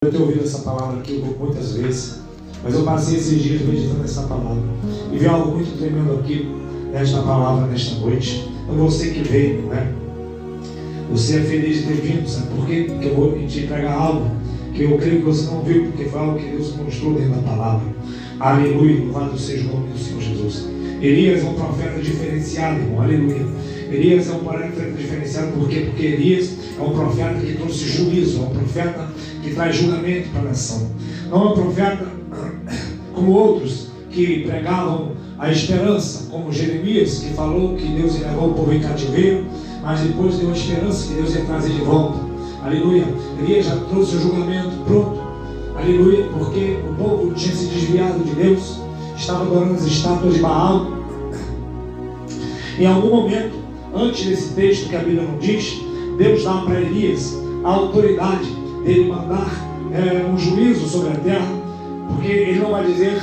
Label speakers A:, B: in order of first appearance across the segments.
A: Eu tenho ouvido essa palavra aqui muitas vezes, mas eu passei esses dias meditando essa palavra e vi algo muito tremendo aqui nesta palavra, nesta noite. Então você que veio, né? Você é feliz de ter vindo, sabe por quê? Porque eu vou te entregar algo que eu creio que você não viu, porque foi algo que Deus mostrou dentro da palavra. Aleluia, louvado seja o nome do Senhor Jesus. Elias é um profeta diferenciado, irmão, aleluia. Elias é um profeta diferenciado, por quê? Porque Elias é um profeta que trouxe juízo, é um profeta que traz julgamento para a nação. Não é um profeta como outros que pregavam a esperança, como Jeremias, que falou que Deus ia levar o povo em cativeiro, mas depois deu a esperança que Deus ia trazer de volta. Aleluia. Elias já trouxe o julgamento pronto. Aleluia, porque o povo tinha se desviado de Deus, estava adorando as estátuas de Baal. Em algum momento, antes desse texto que a Bíblia não diz, Deus dá para Elias a autoridade dele mandar um juízo sobre a terra, porque ele não vai dizer,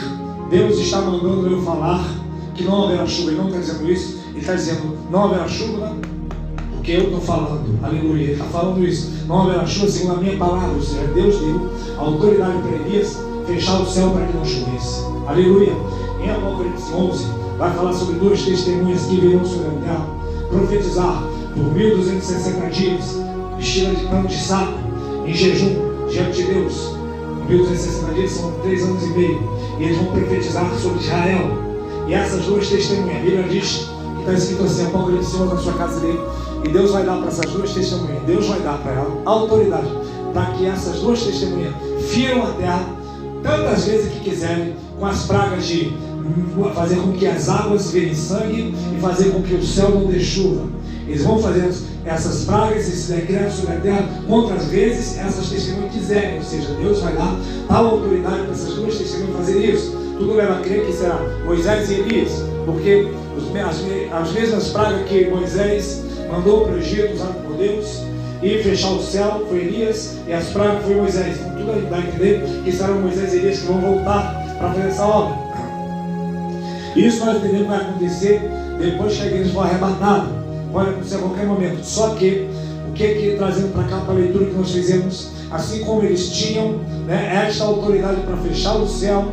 A: Deus está mandando eu falar que não haverá chuva. Ele não está dizendo isso, ele está dizendo, não haverá chuva, porque eu estou falando, aleluia, ele está falando isso, não haverá chuva segundo a minha palavra, ou seja, Deus deu a autoridade para Elias fechar o céu para que não chovesse, aleluia. Em Apocalipse 11, vai falar sobre duas testemunhas que virão sobre a terra, profetizar por 1260 dias, vestida de pano de saco, em jejum, diante de Deus. 1260 dias são 3 anos e meio, e eles vão profetizar sobre Israel. E essas duas testemunhas, a Bíblia diz que está escrito assim, Apocalipse 11 na sua casa dele, e Deus vai dar para essas duas testemunhas, Deus vai dar para ela a autoridade para que essas duas testemunhas firam a terra tantas vezes que quiserem, com as pragas de fazer com que as águas virem sangue e fazer com que o céu não dê chuva. Eles vão fazer essas pragas, esses decretos sobre a terra, quantas vezes essas testemunhas quiserem, ou seja, Deus vai dar tal autoridade para essas duas testemunhas fazerem isso. Tudo leva a crer que será Moisés e Elias, porque as mesmas pragas que Moisés mandou para o Egito, usado por Deus, e fechar o céu, foi Elias, e as pragas foi Moisés. Então tudo dá a entender que serão Moisés e Elias que vão voltar para fazer essa obra. Isso nós entendemos que vai acontecer depois que a igreja for arrebatada. Pode acontecer a qualquer momento. Só que, o que trazendo para cá, para a leitura que nós fizemos, assim como eles tinham, né, esta autoridade para fechar o céu,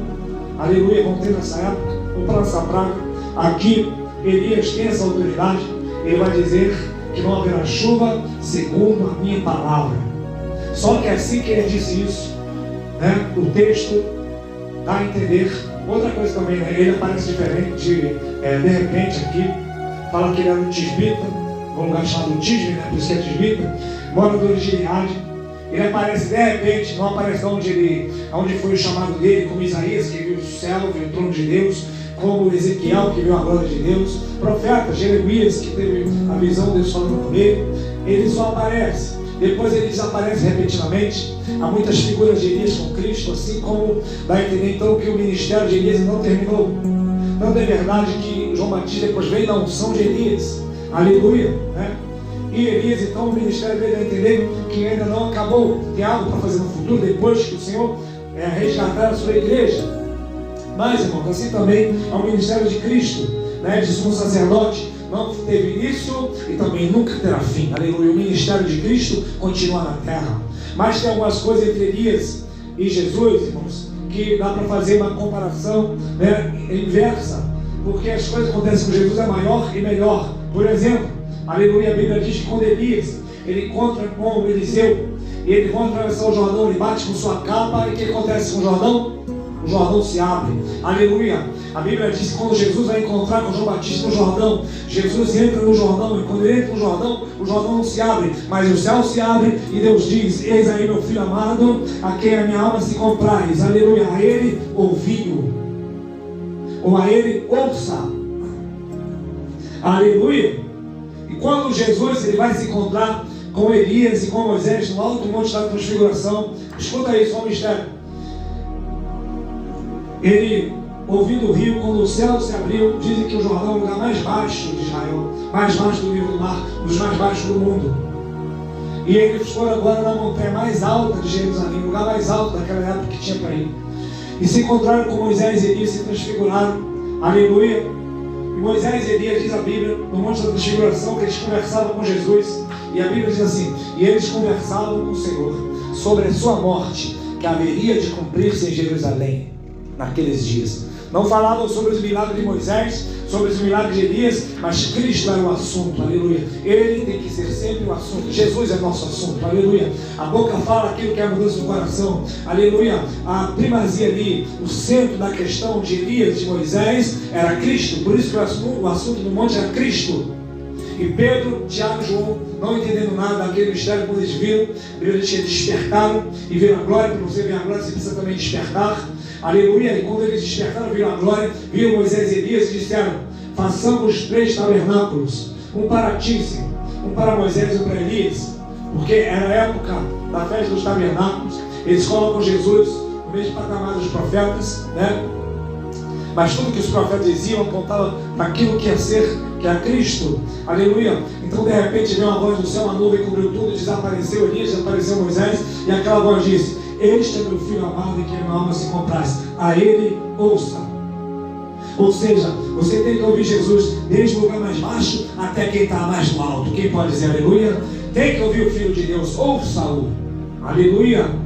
A: aleluia, vão ter nessa época, ou para essa praga, aqui Elias tem essa autoridade, ele vai dizer que não haverá chuva segundo a minha palavra. Só que assim que ele disse isso, né, o texto dá a entender outra coisa também, né, ele aparece diferente, de repente aqui, fala que ele era um tisbita, um lugar chamado Tisbe, né, por isso que é tisbita, morador de Gileade. Ele aparece de repente, não aparece onde foi o chamado dele, como Isaías, que viu o céu, viu o trono de Deus, como Ezequiel, que viu a glória de Deus, profeta Jeremias, que teve a visão de Deus falando com ele só aparece. Depois ele desaparece repentinamente. Há muitas figuras de Elias com Cristo, assim como dá a entender então que o ministério de Elias não terminou. Tanto é verdade que João Batista depois veio da unção de Elias, aleluia, né? E Elias, então, o ministério veio a entender que ainda não acabou, tem algo para fazer no futuro, depois que o Senhor resgatar a sua igreja. Mas, irmãos, assim também é o ministério de Cristo, né, de sumo sacerdote, não teve início e também nunca terá fim, aleluia. O ministério de Cristo continua na terra. Mas tem algumas coisas entre Elias e Jesus, irmãos, que dá para fazer uma comparação, né, inversa, porque as coisas que acontecem com Jesus é maior e melhor. Por exemplo, aleluia, a Bíblia diz que quando Elias ele encontra com Eliseu e ele vai atravessar o Jordão, ele bate com sua capa, e o que acontece com o Jordão? O Jordão se abre, aleluia. A Bíblia diz que quando Jesus vai encontrar com João Batista no Jordão, Jesus entra no Jordão, e quando ele entra no Jordão, o Jordão não se abre, mas o céu se abre, e Deus diz, eis aí meu filho amado, a quem a minha alma se compraz, aleluia, a ele ouviu, ou a ele ouça, aleluia. E quando Jesus ele vai se encontrar com Elias e com Moisés no alto monte da transfiguração, escuta isso, é um mistério. Ele, ouvindo o rio, quando o céu se abriu, dizem que o Jordão é o lugar mais baixo de Israel, mais baixo do nível do mar, um dos mais baixos do mundo. E eles foram agora na montanha mais alta de Jerusalém, o lugar mais alto daquela época que tinha para ir. E se encontraram com Moisés e Elias, se transfiguraram, aleluia. E Moisés e Elias, diz a Bíblia, no monte da transfiguração, que eles conversavam com Jesus. E a Bíblia diz assim, e eles conversavam com o Senhor sobre a sua morte, que haveria de cumprir-se em Jerusalém naqueles dias. Não falavam sobre os milagres de Moisés, sobre os milagres de Elias, mas Cristo era o assunto, aleluia. Ele tem que ser sempre o assunto. Jesus é nosso assunto, aleluia. A boca fala aquilo que é a mudança do coração, aleluia. A primazia ali, o centro da questão de Elias, de Moisés, era Cristo. Por isso que o assunto do monte era Cristo. E Pedro, Tiago e João, não entendendo nada daquele mistério, quando eles viram, a Bíblia diz que eles despertaram e viram a glória. Para você ver a glória, você precisa também despertar, aleluia. E quando eles despertaram, viram a glória, viram Moisés e Elias e disseram: façamos 3 tabernáculos, um para ti, Senhor, um para Moisés e um para Elias, porque era a época da festa dos tabernáculos. Eles colocam Jesus no mesmo patamar dos profetas, né? Mas tudo que os profetas diziam apontava para aquilo que ia ser, que é Cristo, aleluia. Então de repente veio uma voz do céu, uma nuvem cobriu tudo, desapareceu Elias, desapareceu Moisés, e aquela voz disse: este é meu filho amado em quem minha alma se compraz, a ele ouça. Ou seja, você tem que ouvir Jesus desde o lugar mais baixo até quem está mais no alto. Quem pode dizer aleluia? Tem que ouvir o Filho de Deus, ouça-o, aleluia.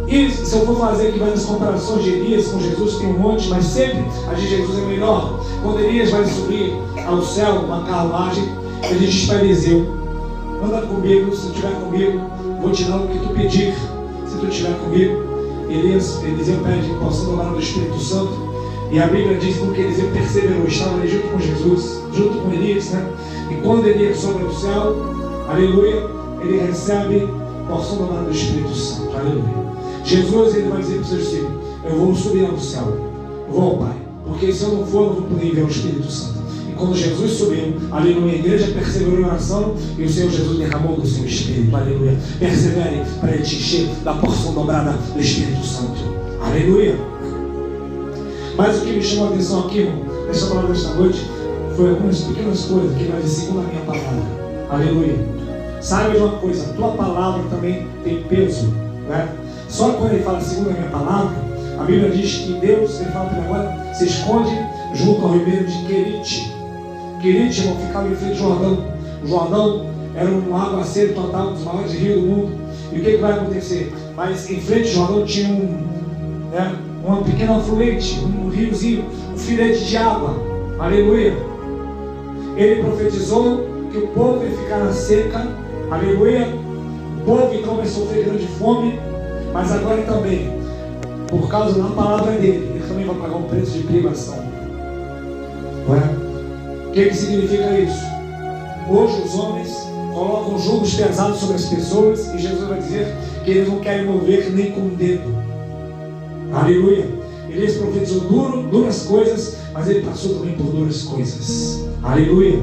A: E se eu for fazer aqui várias comparações de Elias com Jesus, tem um monte, mas sempre a de Jesus é melhor. Quando Elias vai subir ao céu, uma carruagem, ele diz para Eliseu: anda comigo, se tu estiver comigo, vou te dar o que tu pedir. Se tu estiver comigo, Eliseu pede porção da do Espírito Santo. E a Bíblia diz que Eliseu perseverou, estava ali junto com Jesus, junto com Elias, né? E quando Elias sobe ao céu, aleluia, ele recebe porção da do Espírito Santo, aleluia. Jesus, ele vai dizer para os seus discípulos: eu vou subir ao céu, vou ao Pai, porque se eu não for, eu não vou poder ver o Espírito Santo. E quando Jesus subiu, aleluia, a igreja perseverou em oração e o Senhor Jesus derramou do seu Espírito, aleluia. Persevere para ele te encher da porção dobrada do Espírito Santo, aleluia. Mas o que me chamou a atenção aqui, irmão, nessa palavra desta noite, foi algumas pequenas coisas que vai dizer segundo a minha palavra, aleluia. Saiba de uma coisa, a tua palavra também tem peso, né? Só quando ele fala segundo a minha palavra, a Bíblia diz que Deus, ele fala para ele agora, se esconde junto ao ribeiro de Querite. Querite, irmão, ficava em frente ao Jordão. O Jordão era um aguaceiro total, um dos maiores rios do mundo. E o que vai acontecer? Mas em frente ao Jordão tinha uma pequena afluente, um riozinho, um filete de água, aleluia. Ele profetizou que o povo ia ficar na seca, aleluia. O povo então vai sofrer grande fome. Mas agora também, por causa da palavra dele, ele também vai pagar um preço de privação. Não é? O que significa isso? Hoje os homens colocam julgos pesados sobre as pessoas, e Jesus vai dizer que eles não querem mover nem com o dedo. Aleluia. Ele profetizou duras coisas, mas ele passou também por duras coisas. Aleluia.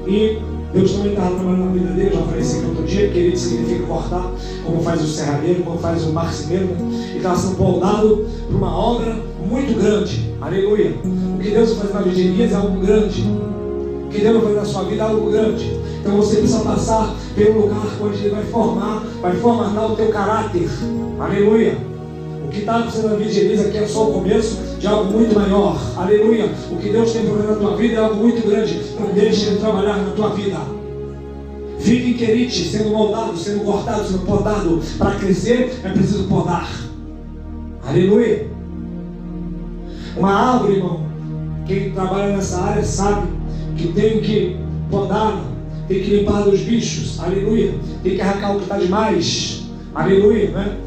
A: E Deus também estava trabalhando na vida dele, já falei isso aqui outro dia, que ele significa cortar, como faz o serralheiro, como faz o marceneiro, né? E estava sendo moldado para uma obra muito grande, aleluia. O que Deus faz na vida de Elias é algo grande, o que Deus vai fazer na sua vida é algo grande. Então você precisa passar pelo lugar onde Ele vai formatar o teu caráter, aleluia. O que está acontecendo na vida de Elias aqui é só o começo de algo muito maior, aleluia. O que Deus tem para fazer na tua vida é algo muito grande. Não deixe Ele trabalhar na tua vida. Fique em Querite, sendo moldado, sendo cortado, sendo podado. Para crescer é preciso podar, aleluia. Uma árvore, irmão, quem trabalha nessa área sabe que tem que podar, tem que limpar dos bichos, aleluia. Tem que arrancar o que está demais, aleluia, né?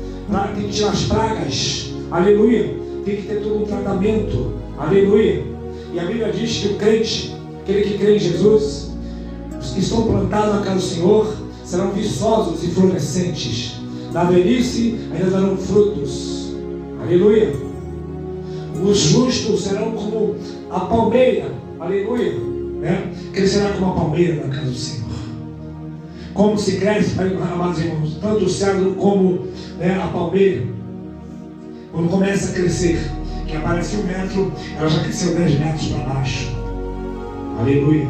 A: Tem que tirar as pragas, aleluia. Tem que ter todo um tratamento, aleluia. E a Bíblia diz que o crente, aquele que crê em Jesus, os que estão plantados na casa do Senhor, serão viçosos e florescentes. Na velhice ainda darão frutos, aleluia. Os justos serão como a palmeira, aleluia, né? Crescerá como a palmeira na casa do Senhor. Como se cresce, amados irmãos, tanto o cedro como, né, a palmeira. Quando começa a crescer, que aparece 1 metro, ela já cresceu 10 metros para baixo. Aleluia.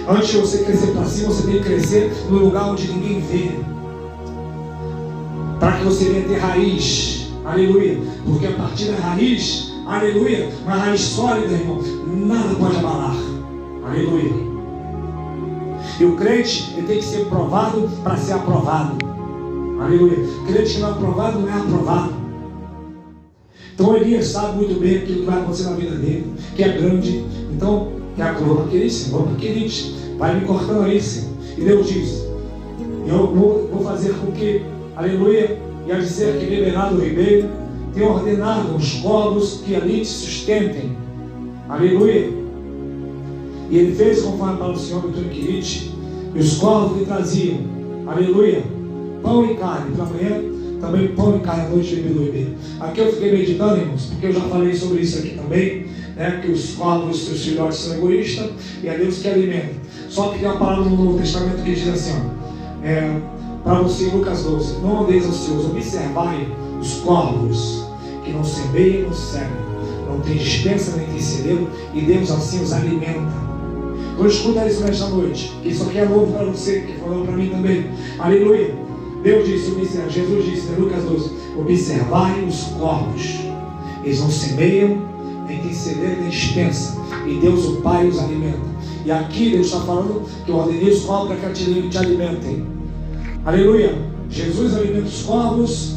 A: Antes de você crescer para cima, você tem que crescer no lugar onde ninguém vê, para que você venha ter raiz. Aleluia. Porque a partir da raiz, aleluia, uma raiz sólida, irmão, nada pode abalar. Aleluia. E o crente, ele tem que ser provado para ser aprovado. Aleluia. Crente que não é aprovado não é aprovado. Então Elias sabe muito bem aquilo que vai acontecer na vida dele, que é grande. Então, vou para aquele, Senhor, vou para aquele, vai me cortando aí, Senhor. E Deus diz: eu vou fazer com que, aleluia, e a dizer que Beberá do Ribeiro tenha ordenado os corvos que ali te sustentem. Aleluia. E ele fez conforme para o Senhor do Quirite, e os corvos lhe traziam, aleluia, pão e carne para amanhã, também pão e carne à noite do Ribeiro. Aqui eu fiquei meditando, irmãos, porque eu já falei sobre isso aqui também, né, que os corvos, os seus filhotes são egoístas, e é Deus que alimenta. Só que tem uma palavra no Novo Testamento que diz assim, para você, Lucas 12: não andeis ansiosos, observai os corvos, que não semeiam, não cegam, não tem dispensa nem tem celeiro, e Deus assim os alimenta. Então escuta isso nesta noite, que isso aqui é novo para você, que falou para mim também. Aleluia. Deus disse, Jesus disse em Lucas 12: observai os corvos, eles não semeiam, nem tem celeiro, nem dispensa, e Deus o Pai os alimenta. E aqui Deus está falando que eu ordenei os corvos para que te alimentem. Aleluia. Jesus alimenta os corvos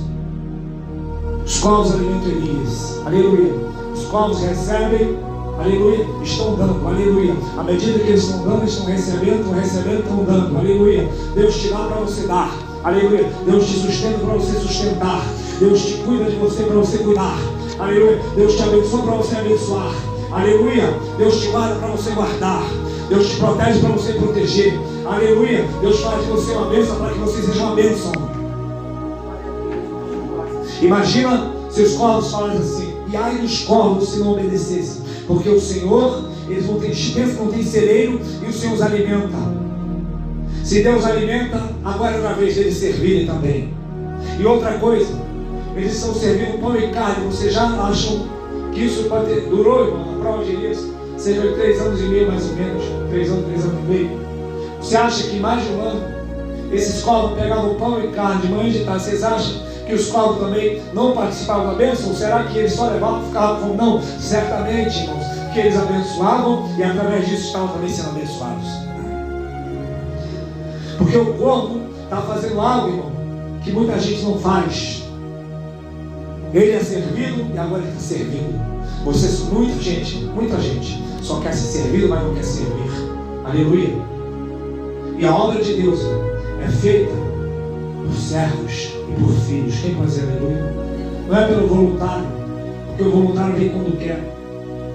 A: alimentam Elias. Aleluia. Os corvos recebem, aleluia, estão dando, aleluia. À medida que eles estão dando, estão recebendo, estão dando, aleluia. Deus te dá para você dar, aleluia. Deus te sustenta para você sustentar. Deus te cuida de você para você cuidar, aleluia. Deus te abençoa para você abençoar, aleluia. Deus te guarda para você guardar. Deus te protege para você proteger, aleluia. Deus faz de você uma bênção para que você seja uma bênção. Imagina se os corvos falassem assim: e ai dos corvos se não obedecessem, porque o Senhor, eles não têm dispensa, não tem celeiro, e o Senhor os alimenta. Se Deus alimenta, agora é na vez deles servirem também. E outra coisa, eles estão servindo pão e carne. Vocês já acham que isso durou, irmão, na prova de Elias? Cerca de 3 anos e meio, mais ou menos. 3 anos e meio. Você acha que mais de um ano esses corvos pegavam pão e carne de manhã e de tarde? Vocês acham que os corvos também não participavam da bênção? Será que eles só levavam e ficavam com? Não, certamente, irmãos, que eles abençoavam e através disso estavam também sendo abençoados. Porque o corvo está fazendo algo, irmão, que muita gente não faz. Ele é servido e agora ele está servindo. Muita gente só quer ser servido, mas não quer servir. Aleluia. E a obra de Deus é feita por servos e por filhos. Quem pode dizer aleluia? Não é pelo voluntário, porque o voluntário vem quando quer.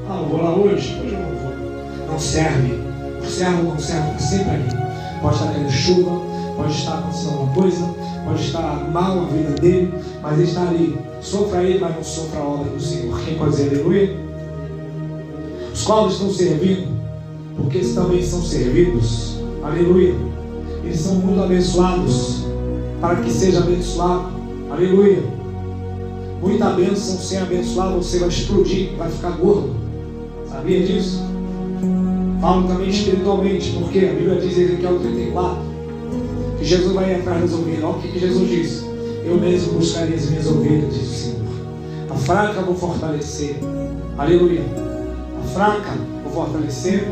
A: Eu vou lá hoje eu não vou. Não serve. O servo não serve, está sempre ali. Pode estar tendo chuva, pode estar acontecendo alguma coisa, pode estar mal a vida dele, mas ele está ali. Sofra ele, mas não sofra a obra do Senhor. Quem pode dizer aleluia? Os corvos estão servindo porque eles também são servidos. Aleluia. Eles são muito abençoados para que seja abençoado. Aleluia. Muita bênção sem abençoar, você vai explodir, vai ficar gordo. Sabia disso? Falo também espiritualmente, porque a Bíblia diz em Ezequiel 34 que Jesus vai atrás das ovelhas. Olha o que Jesus disse: eu mesmo buscarei as minhas ovelhas, diz o Senhor. A fraca vou fortalecer. Aleluia. A fraca vou fortalecer,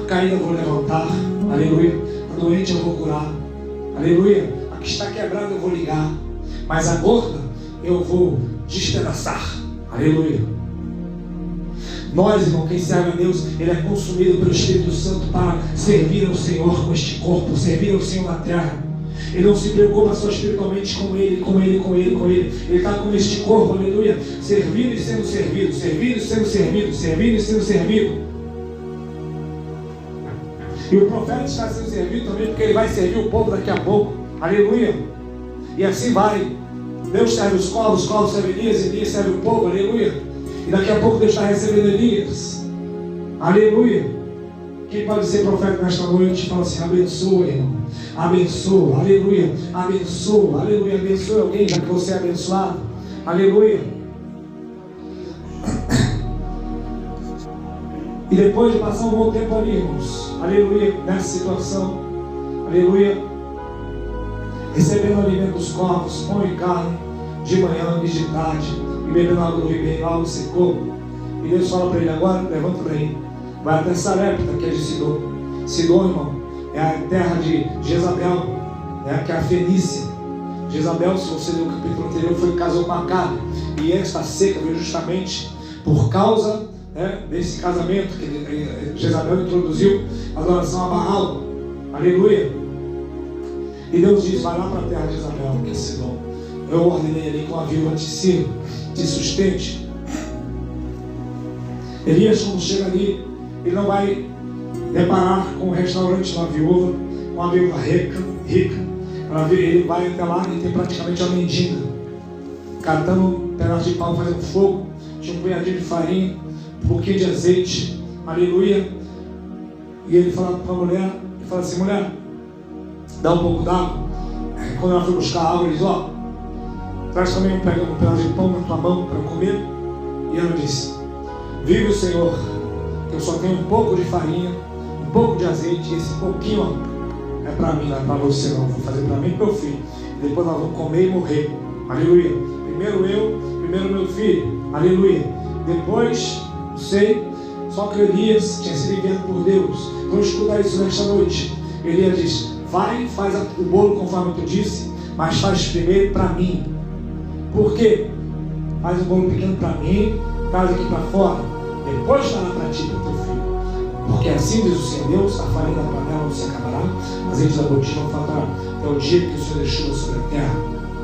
A: a caída vou levantar. Aleluia. A doente eu vou curar. Aleluia. A que está quebrada eu vou ligar, mas a gorda eu vou despedaçar. Aleluia. Nós, irmão, quem serve a Deus, ele é consumido pelo Espírito Santo para servir ao Senhor com este corpo, servir ao Senhor na terra. Ele não se preocupa só espiritualmente com ele. Ele está com este corpo, aleluia, servindo e sendo servido, servindo e sendo servido, servindo e sendo servido. E o profeta está sendo servido também, porque ele vai servir o povo daqui a pouco, aleluia. E assim vai. Deus serve os corvos servem Elias serve o povo, aleluia. E daqui a pouco Deus está recebendo Elias. Aleluia. Quem pode ser profeta nesta noite? Fala assim: abençoa, irmão. Abençoa, aleluia. Abençoa, aleluia. Abençoa alguém, já que você é abençoado. Aleluia. E depois de passar um bom tempo ali, irmãos, aleluia, nessa situação, aleluia, recebendo o alimento dos corvos, pão e carne, de manhã e de tarde, e bebendo água do ribeiro, algo secou. E Deus fala para ele: agora levanta daí, vai até Sarepta, que é de Sidom. Sidom, irmão, é a terra de Jezabel, né, que é a Fenícia. Jezabel, se você ler o capítulo anterior, foi casou com Acabe. E esta seca veio justamente por causa desse casamento que Jezabel introduziu a adoração a Baal. Aleluia. E Deus diz: vai lá para a terra de Jezabel, que é Sidom. Eu ordenei ali com a viúva te sirva, te sustente. Elias, quando chega ali, ele não vai deparar com um restaurante de uma viúva, com uma viúva rica. Ele vai até lá e tem praticamente uma mendiga, catando um pedaço de pau, fazendo fogo, tinha um punhadinho de farinha, um pouquinho de azeite. Aleluia. E ele fala para a mulher, ele fala assim: mulher, dá um pouco d'água. Quando ela foi buscar água, ele diz: ó, traz também um pedaço de pão na tua mão para eu comer. E ela disse: vive o Senhor, que eu só tenho um pouco de farinha, um pouco de azeite, e esse pouquinho é para mim, não é para você não. Vou fazer para mim e para o meu filho. E depois nós vamos comer e morrer. Aleluia. Primeiro eu, primeiro meu filho. Aleluia. Depois, não sei, só que Elias tinha sido enviado por Deus. Vamos escutar isso nesta noite. Elias diz: vai, faz o bolo conforme tu disse, mas faz primeiro para mim. Por quê? Faz um bolo pequeno para mim, traz aqui para fora, depois fará para ti e para teu filho. Porque assim diz o Senhor Deus: a farinha da panela não se acabará, o azeite da botija não faltará, até o dia que o Senhor deixou sobre a terra.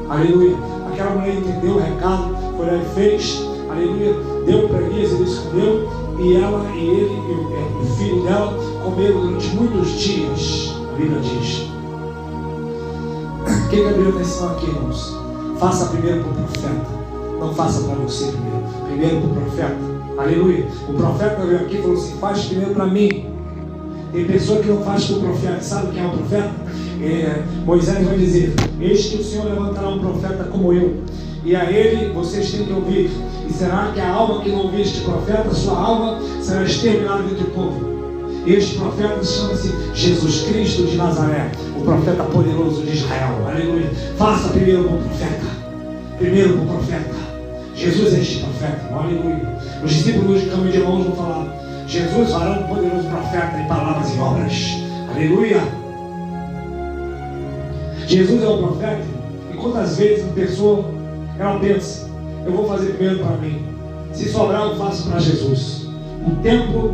A: Aleluia. Aquela mulher entendeu o recado, foi lá e fez. Aleluia. Deu para Elias, ele escondeu, e ela e ele e o filho dela comeram durante muitos dias. A Bíblia diz. O que a Bíblia está ensinando aqui, irmãos? Faça primeiro para o profeta, não faça para você primeiro para o profeta. Aleluia. O profeta veio aqui e falou assim: faz primeiro para mim. Tem pessoa que não faz para o profeta. Sabe quem é o profeta? Moisés vai dizer: eis que o Senhor levantará um profeta como eu, e a ele vocês têm que ouvir. E será que a alma que não ouvir este profeta, sua alma será exterminada entre o povo? Este profeta chama-se Jesus Cristo de Nazaré, o profeta poderoso de Israel. Aleluia. Faça primeiro para o profeta. Primeiro para o profeta. Jesus é este profeta. Aleluia. Os discípulos de Caminho de Emaús vão falar: Jesus, varão poderoso profeta em palavras e obras. Aleluia. Jesus é o profeta. E quantas vezes uma pessoa, ela pensa: eu vou fazer primeiro para mim, se sobrar eu faço para Jesus. O tempo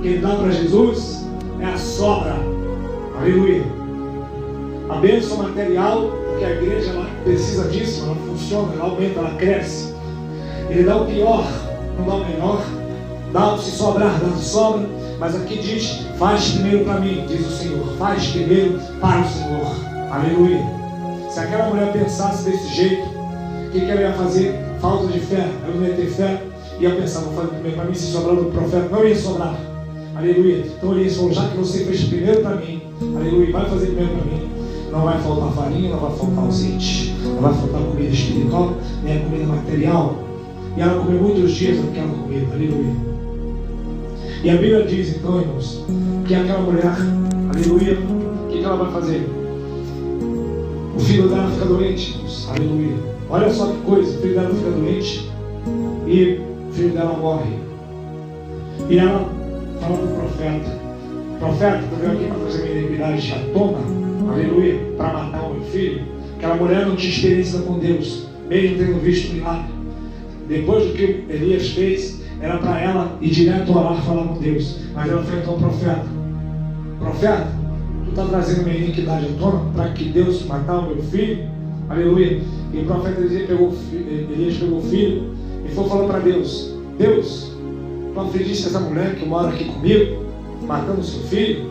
A: que ele dá para Jesus é a sobra. Aleluia. A bênção material, porque a igreja ela precisa disso, ela funciona, ela aumenta, ela cresce. Ele dá o pior, não dá o melhor. Dá, se sobrar, dá se sobra. Mas aqui diz: faz primeiro para mim, diz o Senhor. Faz primeiro para o Senhor. Aleluia. Se aquela mulher pensasse desse jeito, o que ela ia fazer? Falta de fé. Ela não ia ter fé. Ia pensar: vou fazer primeiro para mim, se sobrar do profeta. Não ia sobrar. Aleluia. Então ele falou: já que você fez primeiro para mim, aleluia, vai fazer primeiro para mim, não vai faltar farinha, não vai faltar azeite, não vai faltar comida espiritual, nem a comida material. E ela comeu muitos dias aquela comida. Aleluia. E a Bíblia diz então, irmãos, que aquela mulher, aleluia, o que ela vai fazer? O filho dela fica doente, irmãos. Aleluia. Olha só que coisa: o filho dela fica doente e o filho dela morre. E ela fala para o profeta: profeta, eu venho aqui para fazer minha iniquidade à tona, aleluia, para matar o meu filho. Aquela mulher não tinha experiência com Deus, mesmo tendo visto o milagre. Depois do que Elias fez, era para ela ir direto orar, falar com Deus. Mas ela enfrentou o profeta: profeta, tu está trazendo minha iniquidade à tona para que Deus matar o meu filho? Aleluia. E o profeta Elias pegou o filho e foi falar para Deus: Deus, tu afligiste essa mulher que mora aqui comigo, matando o seu filho?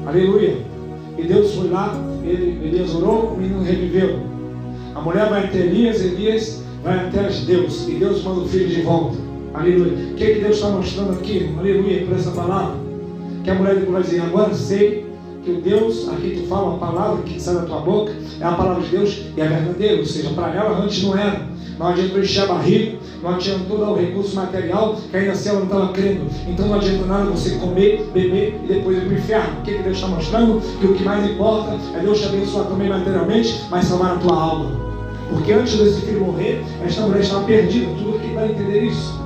A: Aleluia. E Deus foi lá, Elias orou, o menino reviveu. A mulher vai até Elias, Elias vai até Deus, e Deus manda o filho de volta. Aleluia. O que Deus está mostrando aqui? Aleluia, por essa palavra. Que a mulher depois vai dizer: agora sei que o Deus, aqui tu fala, a palavra que sai da tua boca é a palavra de Deus e é verdadeira. Ou seja, para ela antes não era. Não adiantou encher a barriga, não adiantou dar o recurso material, que ainda assim ela não estava crendo. Então não adianta nada você comer, beber e depois ir para o inferno. O que Deus está mostrando? Que o que mais importa é Deus te abençoar também materialmente, mas salvar a tua alma. Porque antes desse filho morrer, esta mulher estava perdida. Tudo que vai entender isso.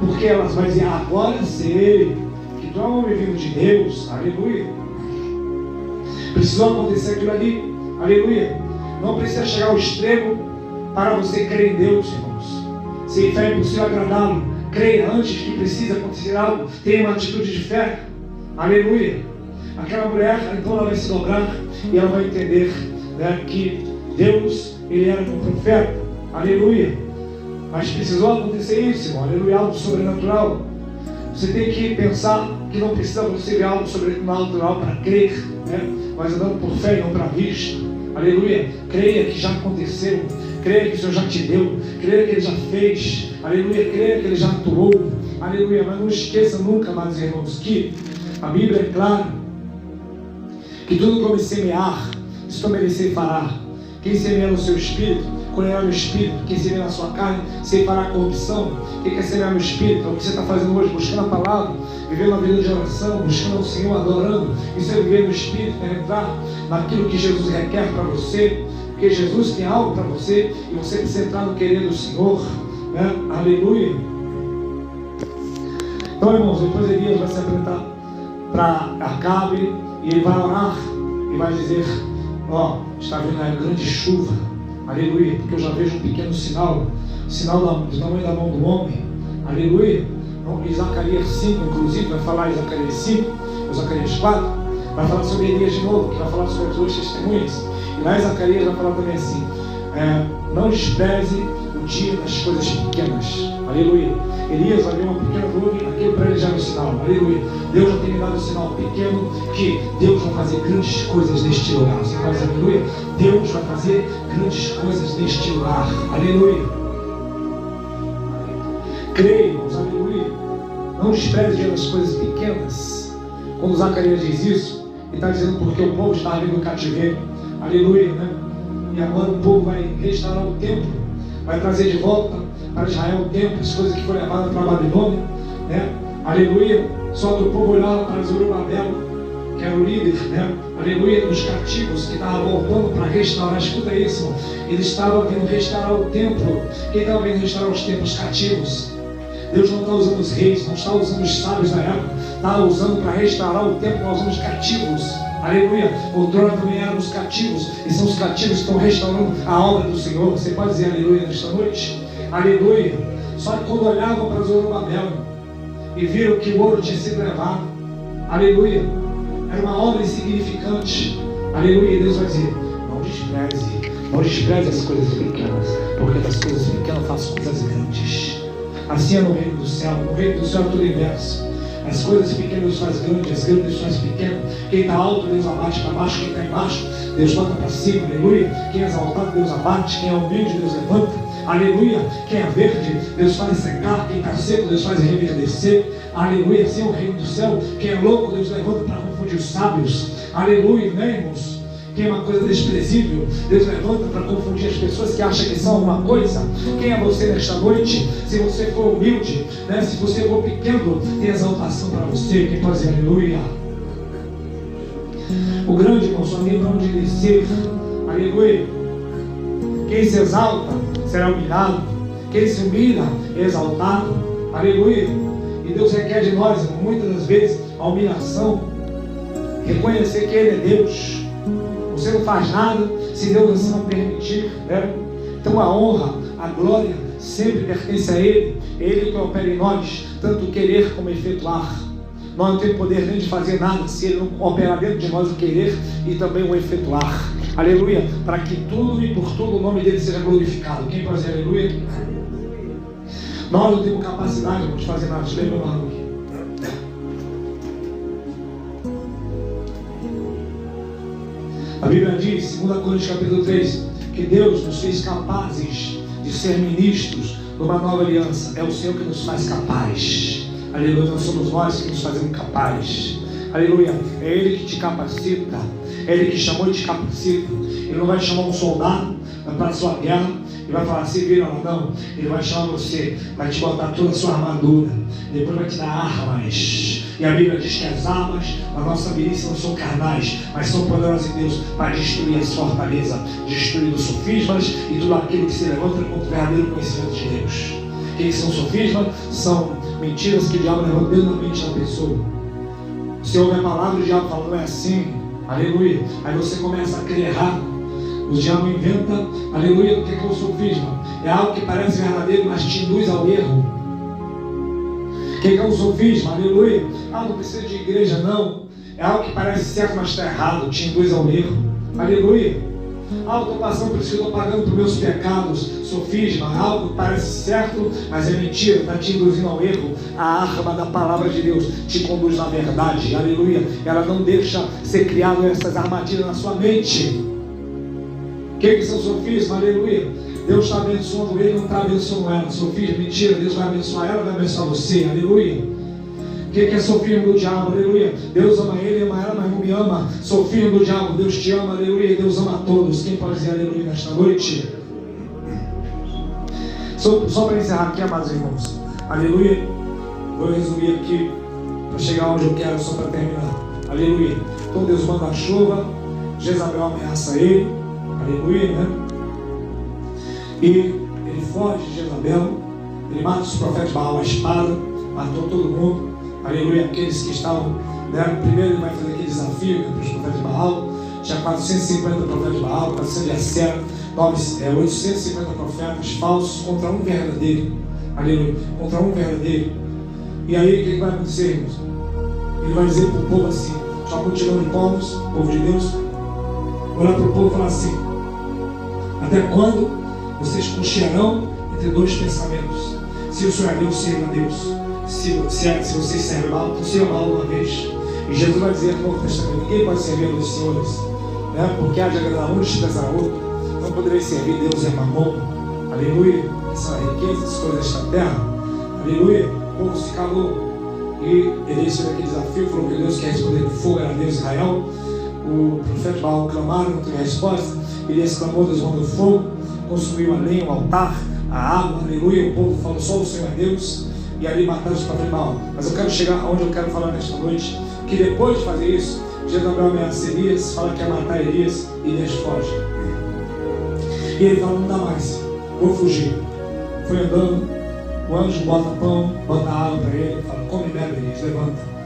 A: Porque ela vai dizer: agora sei que tu é um homem vindo de Deus. Aleluia. Precisou acontecer aquilo ali. Aleluia. Não precisa chegar ao extremo para você crer em Deus, irmãos. Se fé é impossível agradá-lo, creia antes que precise acontecer algo. Tenha uma atitude de fé. Aleluia. Aquela mulher, então ela vai se dobrar e ela vai entender, né, que Deus, ele era um profeta. Aleluia. Mas precisou acontecer isso, irmão. Aleluia. Algo sobrenatural. Você tem que pensar que não precisa você ver algo sobrenatural para crer, né? Mas andando por fé e não para vista. Aleluia. Creia que já aconteceu. Creia que o Senhor já te deu. Creia que Ele já fez. Aleluia. Creia que Ele já atuou. Aleluia. Mas não esqueça nunca, amados irmãos, que a Bíblia é clara que tudo que eu me semear, isso eu merecer fará. Quem semeia no seu espírito, colherá no espírito. Quem semeia na sua carne, fará a corrupção. Quem quer semear no espírito, é o que você está fazendo hoje, buscando a palavra, vivendo uma vida de oração, buscando ao Senhor, adorando. Isso é viver no espírito, é entrar naquilo que Jesus requer para você. Porque Jesus tem algo para você e você precisa entrar no querer do Senhor, né? Aleluia. Então, irmãos, depois Elias vai se apresentar para Acabe e ele vai orar e vai dizer: ó, está vindo a grande chuva. Aleluia. Porque eu já vejo um pequeno sinal do tamanho da mão do homem. Aleluia. Em Zacarias 5, inclusive, vai falar em Zacarias 5, ou Zacarias 4, vai falar sobre Elias de novo, que vai falar sobre as duas testemunhas. E lá em Zacarias vai falar também assim: não despreze o dia das coisas pequenas. Aleluia. Elias vai ver uma pequena nuvem, aquilo para ele já é um sinal. Aleluia. Deus já tem me dado um sinal pequeno que Deus vai fazer grandes coisas neste lugar. Você faz aleluia? Deus vai fazer grandes coisas neste lugar. Aleluia. Creia, irmãos, aleluia. Não despreze o dia das coisas pequenas. Quando Zacarias diz isso, ele está dizendo porque o povo estava vindo do cativeiro. Aleluia, né? E agora o povo vai restaurar o templo, vai trazer de volta para Israel o templo, as coisas que foram levadas para a Babilônia, né? Aleluia. Só que o povo olhava para Zorobabel, que era o líder, né? Aleluia, dos cativos que estavam voltando para restaurar. Escuta isso, irmão. Eles estavam vindo restaurar o templo. Quem estava vindo restaurar os templos? Cativos. Deus não está usando os reis, não está usando os sábios da época, está usando para restaurar o templo. Nós usamos cativos. Aleluia. Outrora também eram os cativos, e são os cativos que estão restaurando a obra do Senhor. Você pode dizer aleluia nesta noite? Aleluia. Só que quando olhavam para Zorobabel e viram que o ouro tinha sido levado, aleluia, era uma obra insignificante. Aleluia. E Deus vai dizer: não despreze as coisas pequenas, porque das coisas pequenas eu faço coisas grandes. Assim é no reino do céu. No reino do céu é tudo inverso. As coisas pequenas Deus faz grandes, as grandes Deus faz pequenas. Quem está alto, Deus abate para baixo. Quem está embaixo, Deus bota para cima. Aleluia. Quem é exaltado, Deus abate. Quem é humilde, Deus levanta. Aleluia. Quem é verde, Deus faz secar. Quem está seco, Deus faz reverdecer. Aleluia. Assim é o reino do céu. Quem é louco, Deus levanta para confundir os sábios. Aleluia, né, irmãos? Quem é uma coisa desprezível, Deus levanta para confundir as pessoas que acham que são alguma coisa. Quem é você nesta noite? Se você for humilde, né? Se você for pequeno, tem exaltação para você. Quem pode dizer aleluia? O grande, irmão, só tem para onde descer. Aleluia. Quem se exalta será humilhado. Quem se humilha é exaltado. Aleluia. E Deus requer de nós, irmão, muitas das vezes, a humilhação. Reconhecer que Ele é Deus. Você não faz nada se Deus assim não permitir, né? Então a honra, a glória sempre pertence a Ele. É Ele que opera em nós, tanto o querer como o efetuar. Nós não temos poder nem de fazer nada se Ele não operar dentro de nós o querer e também o efetuar. Aleluia. Para que tudo e por tudo o nome dele seja glorificado. Quem pode dizer aleluia? Nós não temos capacidade de fazer nada. Deixa eu ler meu barulho aqui. A Bíblia diz, 2 Coríntios capítulo 3, que Deus nos fez capazes de ser ministros de uma nova aliança. É o Senhor que nos faz capazes. Aleluia, não somos nós que nos fazemos capazes. Aleluia, é Ele que te capacita. É Ele que chamou e te capacita. Ele não vai chamar um soldado para a sua guerra e vai falar assim, vira lá, não. Ele vai chamar você, vai te botar toda a sua armadura, depois vai te dar armas. E a Bíblia diz que as armas da nossa milícia não são carnais, mas são poderosas em Deus para destruir as fortalezas, destruir os sofismas e tudo aquilo que se levanta contra o verdadeiro conhecimento de Deus. O que são sofismas? São mentiras que o diabo levanta dentro da mente da pessoa. Você ouve a palavra e o diabo fala, não é assim, aleluia. Aí você começa a crer errado. O diabo inventa, aleluia, o que é o sofisma? É algo que parece verdadeiro, mas te induz ao erro. O que é o sofisma? Aleluia. Não precisa de igreja, não. É algo que parece certo, mas está errado, te induz ao erro. Aleluia. Eu estou passando por isso, eu estou pagando por meus pecados. Sofisma, algo que parece certo, mas é mentira, está te induzindo ao erro. A arma da palavra de Deus te conduz na verdade. Aleluia. Ela não deixa ser criado essas armadilhas na sua mente. O que são sofismas? Aleluia. Deus está abençoando ele, não está abençoando ela. Sofisma, mentira, Deus vai abençoar ela, vai abençoar você. Aleluia. O que é sofisma do diabo? Aleluia. Deus ama ele, ama ela, mas não me ama. Sofisma do diabo, Deus te ama, aleluia. Deus ama a todos. Quem pode dizer aleluia nesta noite? Só para encerrar aqui, amados irmãos. Aleluia. Vou resumir aqui para chegar onde eu quero, só para terminar. Aleluia. Então Deus manda a chuva, Jezabel ameaça ele. Aleluia, né? E ele foge de Jezabel, ele mata os profetas de Baal, a espada, matou todo mundo. Aleluia, aqueles que estavam, né? Primeiro ele vai fazer aquele desafio, né, para os profetas de Baal. Tinha 450 profetas de Baal, 400 de Acera, 850 profetas falsos contra um verdadeiro. Aleluia, contra um verdadeiro. E aí o que vai acontecer, irmãos? Ele vai dizer para o povo assim, só multidão de povos, povo de Deus, olhar para o povo e falar assim: até quando vocês cochearão entre dois pensamentos? Se o Senhor é Deus, sirva a Deus. Se vocês servem mal, então sirva mal uma vez. E Jesus vai dizer no Novo Testamento: ninguém pode servir a dois senhores, né? Porque há de agradar um e desprezar outro. Não podereis servir Deus e Mamon. Aleluia. Essa é a riqueza das coisas desta terra. Aleluia. O povo se calou. E ele fez aquele desafio, falou que Deus quer responder com fogo, era Deus Israel. O profeta Baal clamaram, não teve resposta. Ele exclamou: Deus mandou fogo, consumiu a lenha, o altar, a água, aleluia. O povo falou: só o Senhor é Deus. E ali mataram os profetas de Baal. Mas eu quero chegar aonde eu quero falar nesta noite, que depois de fazer isso, Jezabel ameaça Elias, fala que ia matar Elias, e Elias foge. E ele fala: não dá mais, vou fugir. Foi andando, o anjo bota pão, bota água para ele, fala: come e bebe, Elias, levanta.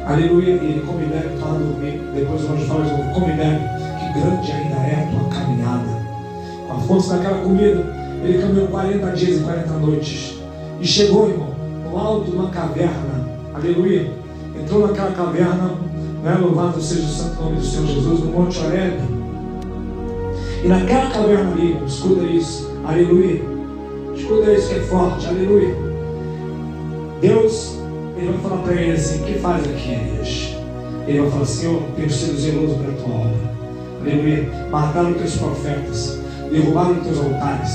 A: Aleluia. E ele come e bebe, torna a dormir. Depois o anjo fala de novo: come e bebe, que grande ainda é a tua caminhada. Com a força daquela comida, ele caminhou 40 dias e 40 noites. E chegou, irmão, no alto de uma caverna. Aleluia. Entrou naquela caverna, né? Louvado seja o santo nome do Senhor Jesus, no Monte Horebe. E naquela caverna ali, irmão, escuta isso. Aleluia. Escuta isso que é forte. Aleluia. Deus, ele vai falar para ele assim: o que faz aqui, Elias? Ele vai falar: Senhor, tenho sido zeloso pela tua obra. Aleluia. Mataram teus profetas, derrubaram teus altares,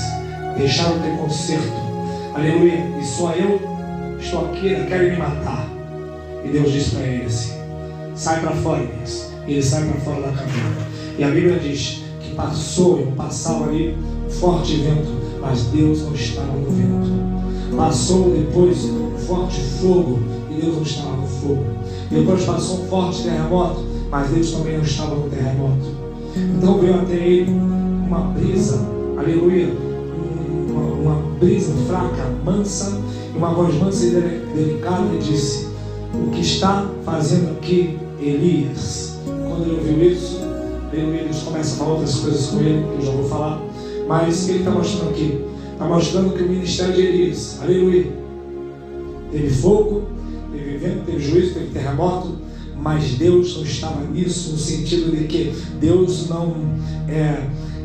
A: deixaram teu concerto. Aleluia. E só eu estou aqui, eles querem me matar. E Deus disse para ele assim: sai para fora, Elias. E ele sai para fora da caverna. E a Bíblia diz que passava ali um forte vento, mas Deus não estava no vento. Passou depois um forte fogo, e Deus não estava no fogo. Depois passou um forte terremoto, mas Deus também não estava no terremoto. Então veio até ele uma brisa, aleluia, uma brisa fraca, mansa, e uma voz mansa e delicada, e disse: o que está fazendo aqui, Elias? Quando ele ouviu isso, aleluia, Deus começa a falar outras coisas com ele, que eu já vou falar, mas ele está mostrando aqui, está mostrando que o ministério de Elias, aleluia, teve fogo, teve vento, teve juízo, teve terremoto, mas Deus não estava nisso, no sentido de que Deus não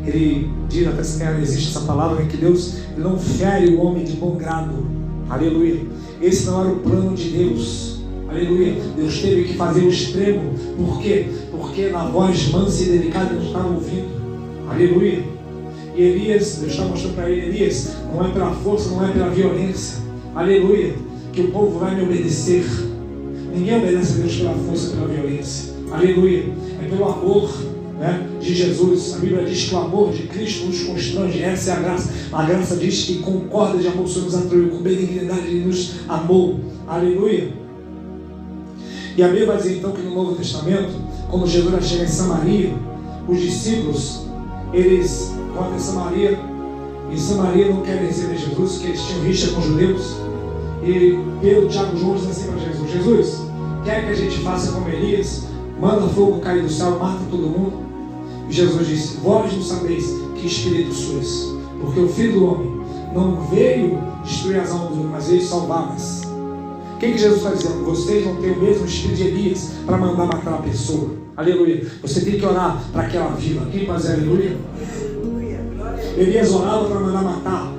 A: ele diz, até se existe essa palavra, que Deus não fere o homem de bom grado. Aleluia. Esse não era o plano de Deus. Aleluia. Deus teve que fazer o extremo. Por quê? Porque na voz mansa e delicada Deus estava ouvindo. Aleluia. E Elias, Deus está mostrando para ele: Elias, não é pela força, não é pela violência. Aleluia. Que o povo vai me obedecer. Ninguém obedece a Deus pela força e pela violência. Aleluia. É pelo amor, né, de Jesus. A Bíblia diz que o amor de Cristo nos constrange. Essa é a graça. A graça diz que com corda de amor o Senhor nos atraiu, com benignidade Ele nos amou. Aleluia. E a Bíblia vai dizer então que no Novo Testamento, quando Jesus vai chegar em Samaria, os discípulos, eles vão até Samaria, e Samaria não querem receber Jesus, porque eles tinham rixa com os judeus. E Pedro, Tiago, João diz assim para Jesus: Jesus, quer que a gente faça como Elias, manda fogo cair do céu, mata todo mundo? E Jesus disse: vós não sabeis que espírito sois, porque o Filho do Homem não veio destruir as almas dos homens, mas veio salvá-las. O que Jesus está dizendo? Vocês não têm o mesmo espírito de Elias para mandar matar a pessoa. Aleluia. Você tem que orar para que ela viva. Quem faz aleluia? Elias orava para mandar matar.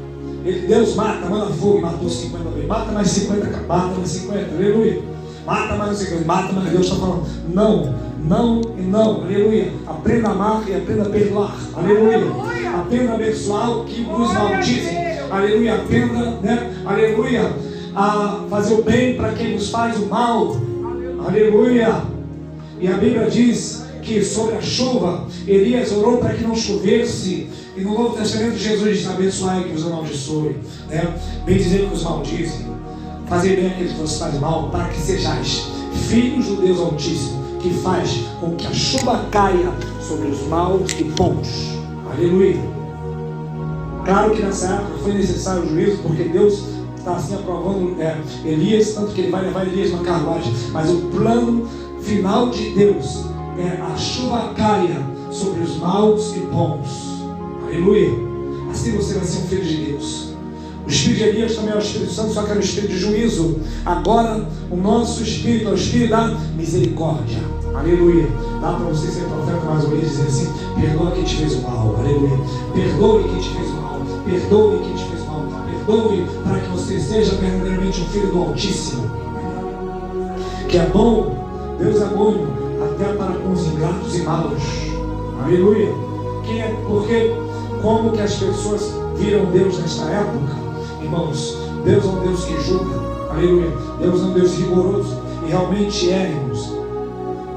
A: Deus mata, manda fogo e matou 50 vezes. Mata mais 50, mata mais 50. Aleluia. Mata mais 50, mata mais. Deus está falando: não, não e não. Aleluia. Aprenda a amar e aprenda a perdoar. Aleluia. Aprenda a abençoar o que nos maldizem. Aleluia. Aprenda, né? Aleluia, a fazer o bem para quem nos faz o mal. Aleluia. E a Bíblia diz que sobre a chuva, Elias orou para que não chovesse. E no Novo Testamento, Jesus diz: abençoai que vos amaldiçoe, né? Bem dizer que os maldizem, fazer bem aqueles que vos fazem mal, para que sejais filhos do Deus Altíssimo, que faz com que a chuva caia sobre os maus e bons. Aleluia. Claro que nessa época foi necessário o juízo, porque Deus está assim aprovando Elias, tanto que ele vai levar Elias na carruagem. Mas o plano final de Deus é a chuva caia sobre os maus e bons. Aleluia. Assim você vai ser um filho de Deus. O espírito de Elias também é o Espírito Santo, só que era o espírito de juízo. Agora o nosso espírito é o espírito da misericórdia. Aleluia. Dá para você ser profeta mais uma vez e dizer assim: perdoa quem te fez o mal. Aleluia. Perdoe quem te fez o mal. Perdoe quem te fez o mal. Perdoe para que você seja verdadeiramente um filho do Altíssimo. Que é bom. Deus é bom até para com os ingratos e maus. Aleluia. Porque como que as pessoas viram Deus nesta época? Irmãos, Deus é um Deus que julga. Aleluia. Deus é um Deus rigoroso. E realmente é, irmãos.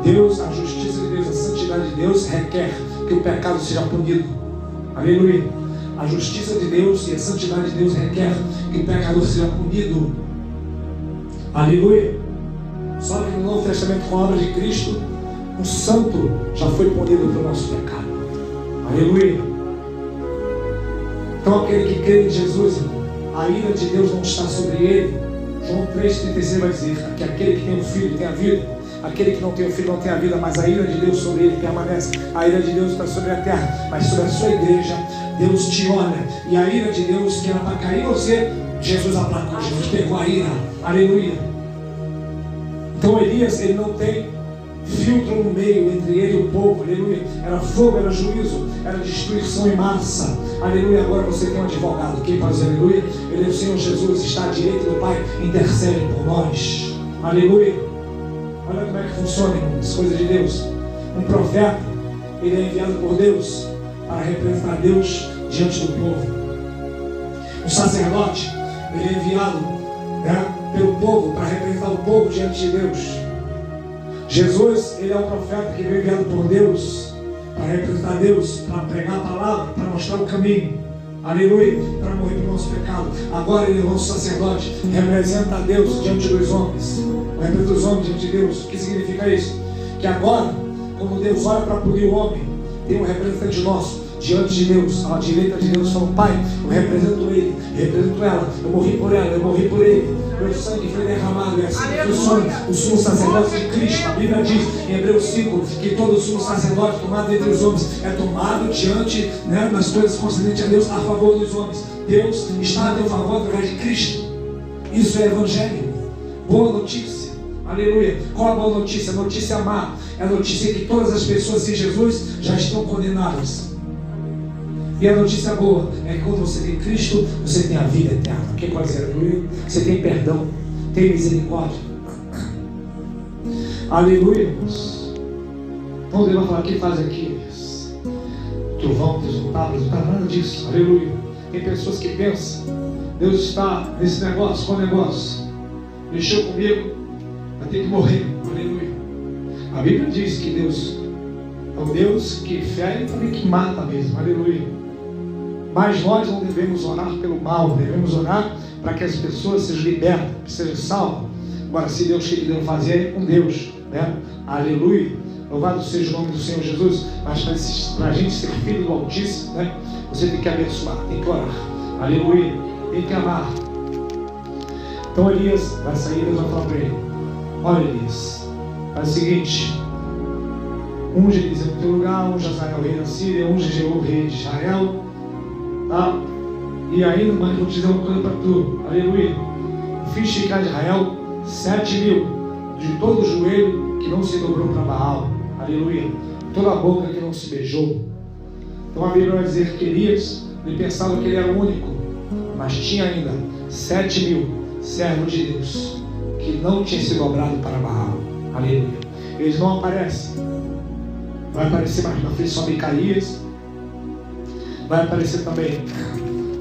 A: Deus, a justiça de Deus, a santidade de Deus requer que o pecado seja punido. Aleluia. A justiça de Deus e a santidade de Deus requer que o pecador seja punido. Aleluia. Só que no Novo Testamento, com a obra de Cristo, o santo já foi punido pelo nosso pecado. Aleluia. Então aquele que crê em Jesus, a ira de Deus não está sobre ele. João 3,36 vai dizer que aquele que tem um filho tem a vida. Aquele que não tem um filho não tem a vida, mas a ira de Deus sobre ele permanece. A ira de Deus está sobre a terra, mas sobre a sua igreja Deus te olha. E a ira de Deus que era para cair em você, Jesus aplacou, Jesus pegou a ira. Aleluia. Então Elias, ele não tem filtro no meio entre ele e o povo. Aleluia. Era fogo, era juízo, era destruição em massa. Aleluia. Agora você tem um advogado. Quem faz aleluia? Ele é o Senhor Jesus, está à direita do Pai, intercede por nós. Aleluia. Olha como é que funciona, irmãos, coisa de Deus. Um profeta, ele é enviado por Deus para representar Deus diante do povo. Um sacerdote, ele é enviado pelo povo para representar o povo diante de Deus. Jesus, ele é um profeta que veio enviado por Deus para representar Deus, para pregar a palavra, para mostrar o caminho. Aleluia, para morrer pelo nosso pecado. Agora ele é o nosso sacerdote, representa a Deus diante dos homens, representa os homens diante de Deus. O que significa isso? Que agora, quando Deus olha para punir o homem, tem um representante nosso diante de Deus, à direita de Deus, falando: Pai, eu represento ele, represento ela, eu morri por ela, eu morri por ele, meu sangue foi derramado. É assim que funciona o sumo sacerdócio de Cristo. A Bíblia diz em Hebreus 5 que todo sumo sacerdote tomado entre os homens é tomado diante das coisas concedentes a Deus a favor dos homens. Deus está a teu favor através de Cristo. Isso é evangelho, boa notícia. Aleluia. Qual a boa notícia? A notícia má é a notícia que todas as pessoas sem Jesus já estão condenadas. E a notícia boa é que quando você tem Cristo, você tem a vida eterna. Quem pode dizer aleluia? Você tem perdão, tem misericórdia. Aleluia, irmãos. Então Deus vai falar: quem faz aqui? Trovão, resultado, nada disso. Aleluia. Tem pessoas que pensam: Deus está nesse negócio, qual negócio? Mexeu comigo, vai ter que morrer. Aleluia. A Bíblia diz que Deus é o Deus que fere e também que mata mesmo. Aleluia. Mas nós não devemos orar pelo mal, devemos orar para que as pessoas sejam libertas, que sejam salvas. Agora, se Deus quer fazer, é com Deus, Aleluia. Louvado seja o nome do Senhor Jesus. Mas para a gente ser filho do Altíssimo, você tem que abençoar, tem que orar. Aleluia. Tem que amar. Então Elias vai sair e Deus vai falar para ele: olha, Elias, faz o seguinte, Unge Eliseu no teu lugar, unge Azael, rei da Síria, unge Jeú, rei de Israel. Tá? E ainda, mas vou te dizer uma coisa para tu. Aleluia. Fiz ficar de Israel 7.000 de todo o joelho que não se dobrou para Baal. Aleluia. Toda a boca que não se beijou. Então a Bíblia vai dizer que Elias, ele pensava que ele era o único, mas tinha ainda 7.000 servos de Deus que não tinham se dobrado para Baal. Aleluia. Eles não aparecem. Vai aparecer mais na frente só Micaías. Vai aparecer também,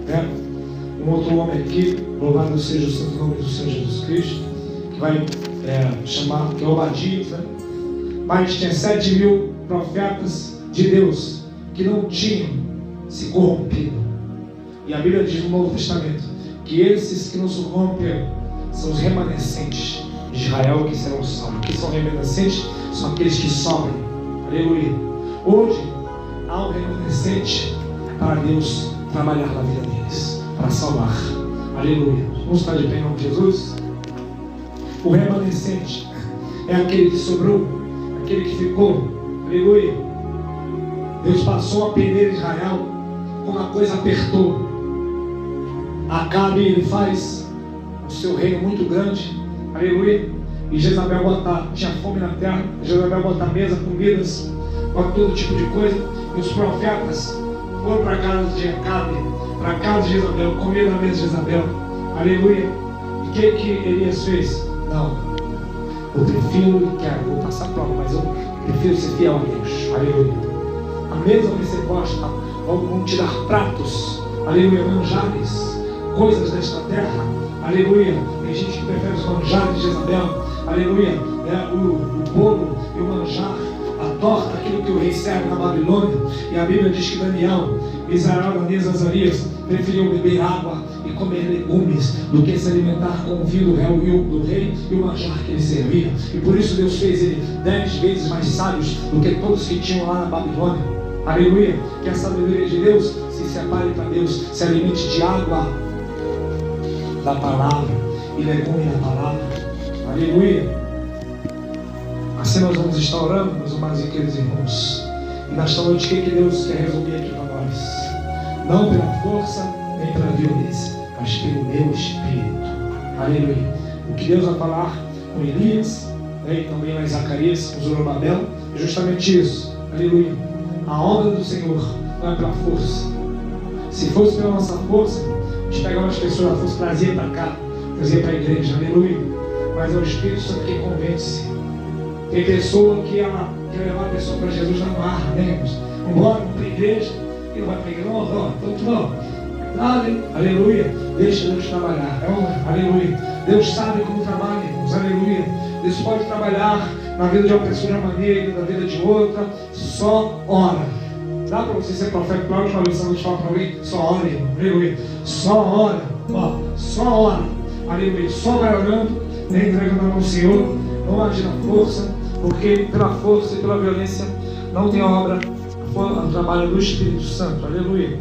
A: né, um outro homem aqui, louvado seja o santo nome do Senhor Jesus Cristo, que vai chamar, que é Obadias, né? Mas tinha 7.000 profetas de Deus que não tinham se corrompido. E a Bíblia diz no Novo Testamento que esses que não se corromperam são os remanescentes de Israel que serão salvos. Que são remanescentes? São aqueles que sobram. Aleluia. Hoje há um remanescente para Deus trabalhar na vida deles, para salvar. Aleluia. Vamos estar de pé em nome de Jesus. O remanescente é aquele que sobrou, aquele que ficou. Aleluia. Deus passou a perder Israel quando a coisa apertou. Acabe, ele faz o seu reino muito grande. Aleluia. E Jezabel tinha fome na terra. Jezabel bota mesa, comidas, bota todo tipo de coisa. E os profetas foram para a casa de Acabe, para a casa de Jezabel, comer na mesa de Jezabel. Aleluia. E o que Elias fez? Não. Eu prefiro e quero, vou passar prova, mas eu prefiro ser fiel a Deus. Aleluia. A mesa vai ser posta, vão te dar pratos. Aleluia. Manjares, coisas desta terra. Aleluia. Tem gente que prefere os manjares de Jezabel. Aleluia. O bolo e o manjar, a torta, aquilo que o rei serve na Babilônia. E a Bíblia diz que Daniel, Misael, Ananias, Azarias preferiam beber água e comer legumes do que se alimentar com o vinho do rei e o manjar que ele servia. E por isso Deus fez ele 10 vezes mais sábios do que todos que tinham lá na Babilônia. Aleluia. Que a sabedoria de Deus se separe para Deus, se alimente de água da palavra e legume da palavra. Aleluia. Assim nós vamos estar orando, meus amados e queridos irmãos. E nesta noite, o que Deus quer resumir aqui para nós? Não pela força, nem pela violência, mas pelo meu Espírito. Aleluia. O que Deus vai falar com Elias, e também lá em Zacarias, com Zorobabel, é justamente isso. Aleluia. A obra do Senhor não é pela força. Se fosse pela nossa força, a gente pegava as pessoas, a força trazia para cá, trazia para a igreja. Aleluia. Mas é o Espírito Santo que convence. Tem pessoa que ela quer levar a pessoa para Jesus na marra, né, irmãos? Vamos para a igreja, e não vai para a igreja, não. Aleluia. Deixa Deus trabalhar. Aleluia. Deus sabe como trabalha, irmãos. Aleluia. Deus pode trabalhar na vida de uma pessoa de uma maneira, na vida de outra. Só ora. Dá para você ser profeta? Para a última vez, eu te falar para alguém, só ora, irmão. Aleluia. Só ora. Só ora. Aleluia. Só vai orando, nem entregando na mão do Senhor. Não age na força, porque pela força e pela violência não tem obra, o trabalho do Espírito Santo. Aleluia.